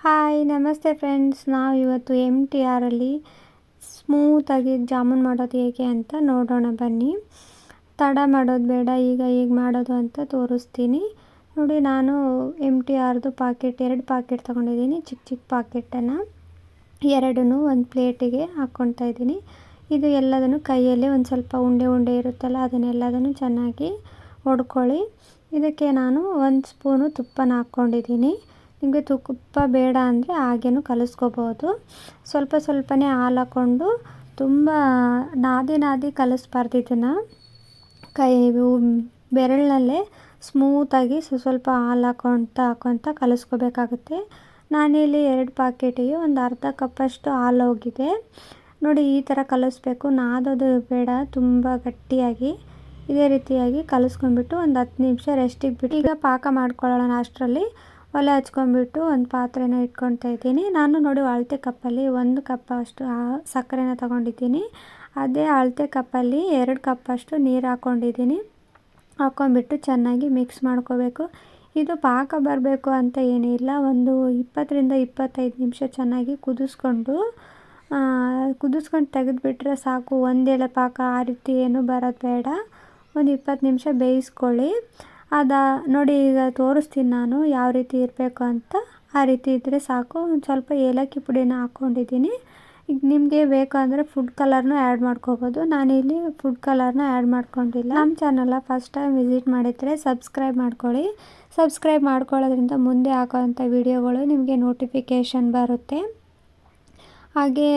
Hi ನಮಸ್ತೆ friends, ನಾವು ಇವತ್ತು MTR ಅಲ್ಲಿ ಸ್ಮೂತಾಗಿ ಜಾಮೂನ್ ಮಾಡೋದು ಹೇಗೆ ಅಂತ ನೋಡೋಣ ಬನ್ನಿ. ತಡ ಮಾಡೋದು ಬೇಡ, ಈಗ ಮಾಡೋದು ಅಂತ ತೋರಿಸ್ತೀನಿ ನೋಡಿ. ನಾನು MTRದು ಪಾಕೆಟ್ 2 ಪಾಕೆಟ್ ತೊಗೊಂಡಿದ್ದೀನಿ. ಚಿಕ್ಕ ಪಾಕೆಟನ್ನು ಎರಡನ್ನೂ ಒಂದು ಪ್ಲೇಟಿಗೆ ಹಾಕ್ಕೊಳ್ತಾ ಇದ್ದೀನಿ. ಇದು ಎಲ್ಲದನ್ನು ಕೈಯಲ್ಲಿ ಒಂದು ಸ್ವಲ್ಪ ಉಂಡೆ ಇರುತ್ತಲ್ಲ, ಅದನ್ನೆಲ್ಲದನ್ನು ಚೆನ್ನಾಗಿ ಹೊಡ್ಕೊಳ್ಳಿ. ಇದಕ್ಕೆ ನಾನು 1 ಸ್ಪೂನು ತುಪ್ಪನ ಹಾಕ್ಕೊಂಡಿದ್ದೀನಿ. ನಿಮಗೆ ತುಪ್ಪ ಬೇಡ ಅಂದರೆ ಹಾಗೇನೂ ಕಲಿಸ್ಕೋಬೋದು. ಸ್ವಲ್ಪನೇ ಹಾಲು ಹಾಕ್ಕೊಂಡು ತುಂಬ ನಾದಿ ಕಲಿಸ್ಬಾರ್ದು. ಇದನ್ನು ಬೆರಳಿನಲ್ಲೇ ಸ್ಮೂತಾಗಿ ಸ್ವಲ್ಪ ಹಾಲು ಹಾಕ್ಕೊತ ಕಲಿಸ್ಕೋಬೇಕಾಗುತ್ತೆ. ನಾನಿಲ್ಲಿ 2 ಪಾಕೆಟಿಗೆ ಒಂದು ಅರ್ಧ ಕಪ್ಪಷ್ಟು ಹಾಲು ಹೋಗಿದೆ ನೋಡಿ. ಈ ಥರ ಕಲಿಸ್ಬೇಕು, ನಾದೋದು ಬೇಡ ತುಂಬ ಗಟ್ಟಿಯಾಗಿ. ಇದೇ ರೀತಿಯಾಗಿ ಕಲಿಸ್ಕೊಂಡ್ಬಿಟ್ಟು ಒಂದು 10 ನಿಮಿಷ ರೆಸ್ಟಿಗೆ ಬಿಟ್ಟು ಈಗ ಪಾಕ ಮಾಡ್ಕೊಳ್ಳೋಣ. ಅಷ್ಟರಲ್ಲಿ ಒಲೆ ಹಚ್ಕೊಂಡ್ಬಿಟ್ಟು ಒಂದು ಪಾತ್ರೆನ ಇಟ್ಕೊಳ್ತಾ ಇದ್ದೀನಿ. ನಾನು ನೋಡಿ ಅಳತೆ ಕಪ್ಪಲ್ಲಿ 1 ಕಪ್ಪಷ್ಟು ಸಕ್ಕರೆನ ತೊಗೊಂಡಿದ್ದೀನಿ. ಅದೇ ಅಳತೆ ಕಪ್ಪಲ್ಲಿ 2 ಕಪ್ಪಷ್ಟು ನೀರು ಹಾಕ್ಕೊಂಡಿದ್ದೀನಿ. ಹಾಕ್ಕೊಂಡ್ಬಿಟ್ಟು ಚೆನ್ನಾಗಿ ಮಿಕ್ಸ್ ಮಾಡ್ಕೋಬೇಕು. ಇದು ಪಾಕ ಬರಬೇಕು ಅಂತ ಏನಿಲ್ಲ, ಒಂದು 20ರಿಂದ 25 ನಿಮಿಷ ಚೆನ್ನಾಗಿ ಕುದಿಸ್ಕೊಂಡು ತೆಗೆದುಬಿಟ್ರೆ ಸಾಕು. ಒಂದೆಳೆ ಪಾಕ ಆ ರೀತಿ ಏನೂ ಬರೋದು ಬೇಡ. ಒಂದು 20 ನಿಮಿಷ ಬೇಯಿಸ್ಕೊಳ್ಳಿ. ನೋಡಿ ಈಗ ತೋರಿಸ್ತೀನಿ ನಾನು ಯಾವ ರೀತಿ ಇರಬೇಕು ಅಂತ. ಆ ರೀತಿ ಇದ್ದರೆ ಸಾಕು. ಒಂದು ಸ್ವಲ್ಪ ಏಲಕ್ಕಿ ಪುಡಿನ ಹಾಕ್ಕೊಂಡಿದ್ದೀನಿ. ಈಗ ನಿಮಗೆ ಬೇಕಂದರೆ ಫುಡ್ ಕಲರ್ನೂ ಆ್ಯಡ್ ಮಾಡ್ಕೋಬೋದು. ನಾನಿಲ್ಲಿ ಫುಡ್ ಕಲರ್ನ ಆ್ಯಡ್ ಮಾಡ್ಕೊಂಡಿಲ್ಲ. ನಮ್ಮ ಚಾನಲ್ನ ಫಸ್ಟ್ ಟೈಮ್ ವಿಸಿಟ್ ಮಾಡಿದರೆ ಸಬ್ಸ್ಕ್ರೈಬ್ ಮಾಡ್ಕೊಳ್ಳಿ. ಸಬ್ಸ್ಕ್ರೈಬ್ ಮಾಡ್ಕೊಳ್ಳೋದ್ರಿಂದ ಮುಂದೆ ಹಾಕೋವಂಥ ವಿಡಿಯೋಗಳು ನಿಮಗೆ ನೋಟಿಫಿಕೇಷನ್ ಬರುತ್ತೆ. ಹಾಗೆ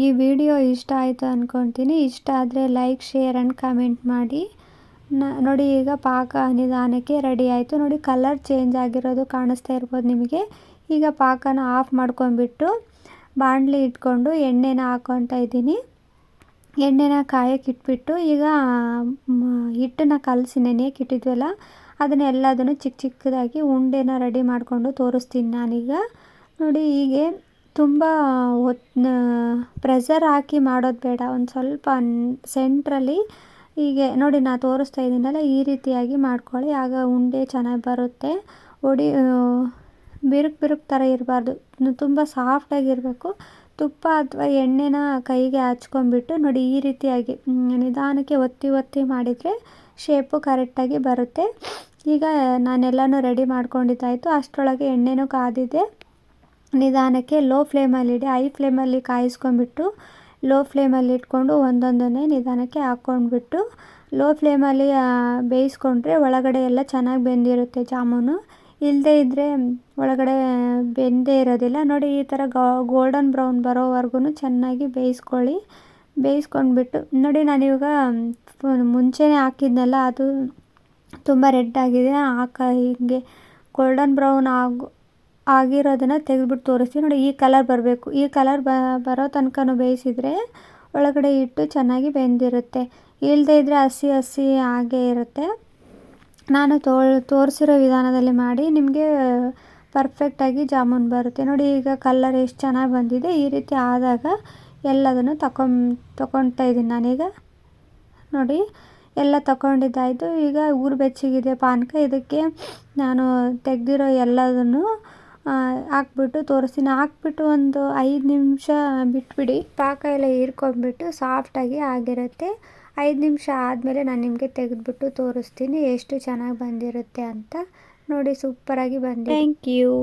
ಈ ವಿಡಿಯೋ ಇಷ್ಟ ಆಯಿತು ಅಂದ್ಕೊಳ್ತೀನಿ. ಇಷ್ಟ ಆದರೆ ಲೈಕ್, ಶೇರ್ ಆ್ಯಂಡ್ ಕಮೆಂಟ್ ಮಾಡಿ. ನೋಡಿ ಈಗ ಪಾಕ ನಿಧಾನಕ್ಕೆ ರೆಡಿ ಆಯಿತು ನೋಡಿ. ಕಲರ್ ಚೇಂಜ್ ಆಗಿರೋದು ಕಾಣಿಸ್ತಾ ಇರ್ಬೋದು ನಿಮಗೆ. ಈಗ ಪಾಕನ ಆಫ್ ಮಾಡ್ಕೊಂಡ್ಬಿಟ್ಟು ಬಾಣಲಿ ಇಟ್ಕೊಂಡು ಎಣ್ಣೆನ ಹಾಕ್ಕೊಳ್ತಾ ಇದ್ದೀನಿ. ಎಣ್ಣೆನ ಕಾಯಕ್ಕೆ ಇಟ್ಬಿಟ್ಟು ಈಗ ಹಿಟ್ಟನ್ನು ಕಲಸಿ ನೆನೆಯಕ್ಕೆ ಇಟ್ಟಿದ್ವಲ್ಲ, ಅದನ್ನೆಲ್ಲದನ್ನು ಚಿಕ್ಕದಾಗಿ ಉಂಡೆನ ರೆಡಿ ಮಾಡಿಕೊಂಡು ತೋರಿಸ್ತೀನಿ ನಾನೀಗ ನೋಡಿ. ಹೀಗೆ ತುಂಬ ಪ್ರೆಷರ್ ಹಾಕಿ ಮಾಡೋದು ಬೇಡ. ಒಂದು ಸ್ವಲ್ಪ ಸೆಂಟ್ರಲ್ಲಿ ಹೀಗೆ ನೋಡಿ ನಾನು ತೋರಿಸ್ತಾ ಇದ್ದೀನಲ್ಲ, ಈ ರೀತಿಯಾಗಿ ಮಾಡ್ಕೊಳ್ಳಿ. ಆಗ ಉಂಡೆ ಚೆನ್ನಾಗಿ ಬರುತ್ತೆ. ಬಿರುಕು ಥರ ಇರಬಾರ್ದು, ತುಂಬ ಸಾಫ್ಟಾಗಿರಬೇಕು. ತುಪ್ಪ ಅಥವಾ ಎಣ್ಣೆನ ಕೈಗೆ ಹಚ್ಕೊಂಡ್ಬಿಟ್ಟು ನೋಡಿ ಈ ರೀತಿಯಾಗಿ ನಿಧಾನಕ್ಕೆ ಒತ್ತಿ ಮಾಡಿದರೆ ಶೇಪು ಕರೆಕ್ಟಾಗಿ ಬರುತ್ತೆ. ಈಗ ನಾನೆಲ್ಲನೂ ರೆಡಿ ಮಾಡ್ಕೊಂಡಿದ್ದಾಯಿತು. ಅಷ್ಟರೊಳಗೆ ಎಣ್ಣೆನೂ ಕಾದಿದೆ. ನಿಧಾನಕ್ಕೆ ಲೋ ಫ್ಲೇಮಲ್ಲಿಡಿ. ಹೈ ಫ್ಲೇಮಲ್ಲಿ ಕಾಯಿಸ್ಕೊಂಡ್ಬಿಟ್ಟು ಲೋ ಫ್ಲೇಮಲ್ಲಿ ಇಟ್ಕೊಂಡು ಒಂದೊಂದನ್ನೇ ನಿಧಾನಕ್ಕೆ ಹಾಕ್ಕೊಂಡ್ಬಿಟ್ಟು ಲೋ ಫ್ಲೇಮಲ್ಲಿ ಬೇಯಿಸ್ಕೊಂಡ್ರೆ ಒಳಗಡೆ ಎಲ್ಲ ಚೆನ್ನಾಗಿ ಬೆಂದಿರುತ್ತೆ ಜಾಮೂನು. ಇಲ್ಲದೇ ಇದ್ದರೆ ಒಳಗಡೆ ಬೆಂದೇ ಇರೋದಿಲ್ಲ ನೋಡಿ. ಈ ಥರ ಗೋಲ್ಡನ್ ಬ್ರೌನ್ ಬರೋವರೆಗೂ ಚೆನ್ನಾಗಿ ಬೇಯಿಸ್ಕೊಂಡ್ಬಿಟ್ಟು ನೋಡಿ. ನಾನಿವಾಗ ಮುಂಚೆನೇ ಹಾಕಿದ್ನಲ್ಲ, ಅದು ತುಂಬ ರೆಡ್ ಆಗಿದೆ. ಹೀಗೆ ಗೋಲ್ಡನ್ ಬ್ರೌನ್ ಆಗಿರೋದನ್ನು ತೆಗೆದುಬಿಟ್ಟು ತೋರಿಸ್ತೀನಿ ನೋಡಿ. ಈ ಕಲರ್ ಬರಬೇಕು. ಈ ಕಲರ್ ಬರೋ ತನಕ ಬೇಯಿಸಿದರೆ ಒಳಗಡೆ ಇಟ್ಟು ಚೆನ್ನಾಗಿ ಬೆಂದಿರುತ್ತೆ. ಇಲ್ಲದೇ ಇದ್ದರೆ ಹಸಿ ಹಾಗೇ ಇರುತ್ತೆ. ನಾನು ತೋರಿಸಿರೋ ವಿಧಾನದಲ್ಲಿ ಮಾಡಿ, ನಿಮಗೆ ಪರ್ಫೆಕ್ಟಾಗಿ ಜಾಮೂನ್ ಬರುತ್ತೆ ನೋಡಿ. ಈಗ ಕಲರ್ ಎಷ್ಟು ಚೆನ್ನಾಗಿ ಬಂದಿದೆ. ಈ ರೀತಿ ಆದಾಗ ಎಲ್ಲದನ್ನು ತಗೊಳ್ತಾ ಇದ್ದೀನಿ ನಾನೀಗ ನೋಡಿ. ಎಲ್ಲ ತಗೊಂಡಿದ್ದಾಯಿತು. ಈಗ ಬೆಚ್ಚಗಿದೆ ಪಾನಕ. ಇದಕ್ಕೆ ನಾನು ತೆಗೆದಿರೋ ಎಲ್ಲದನ್ನು ಹಾಕ್ಬಿಟ್ಟು ತೋರಿಸ್ತೀನಿ. ಹಾಕ್ಬಿಟ್ಟು ಒಂದು 5 ನಿಮಿಷ ಬಿಟ್ಬಿಡಿ. ಪಾಕ ಎಲ್ಲ ಹೀರ್ಕೊಂಡ್ಬಿಟ್ಟು ಸಾಫ್ಟಾಗಿ ಆಗಿರುತ್ತೆ. 5 ನಿಮಿಷ ಆದಮೇಲೆ ನಾನು ನಿಮಗೆ ತೆಗೆದುಬಿಟ್ಟು ತೋರಿಸ್ತೀನಿ ಎಷ್ಟು ಚೆನ್ನಾಗಿ ಬಂದಿರುತ್ತೆ ಅಂತ ನೋಡಿ. ಸೂಪರಾಗಿ ಬಂದಿದೆ. Thank you.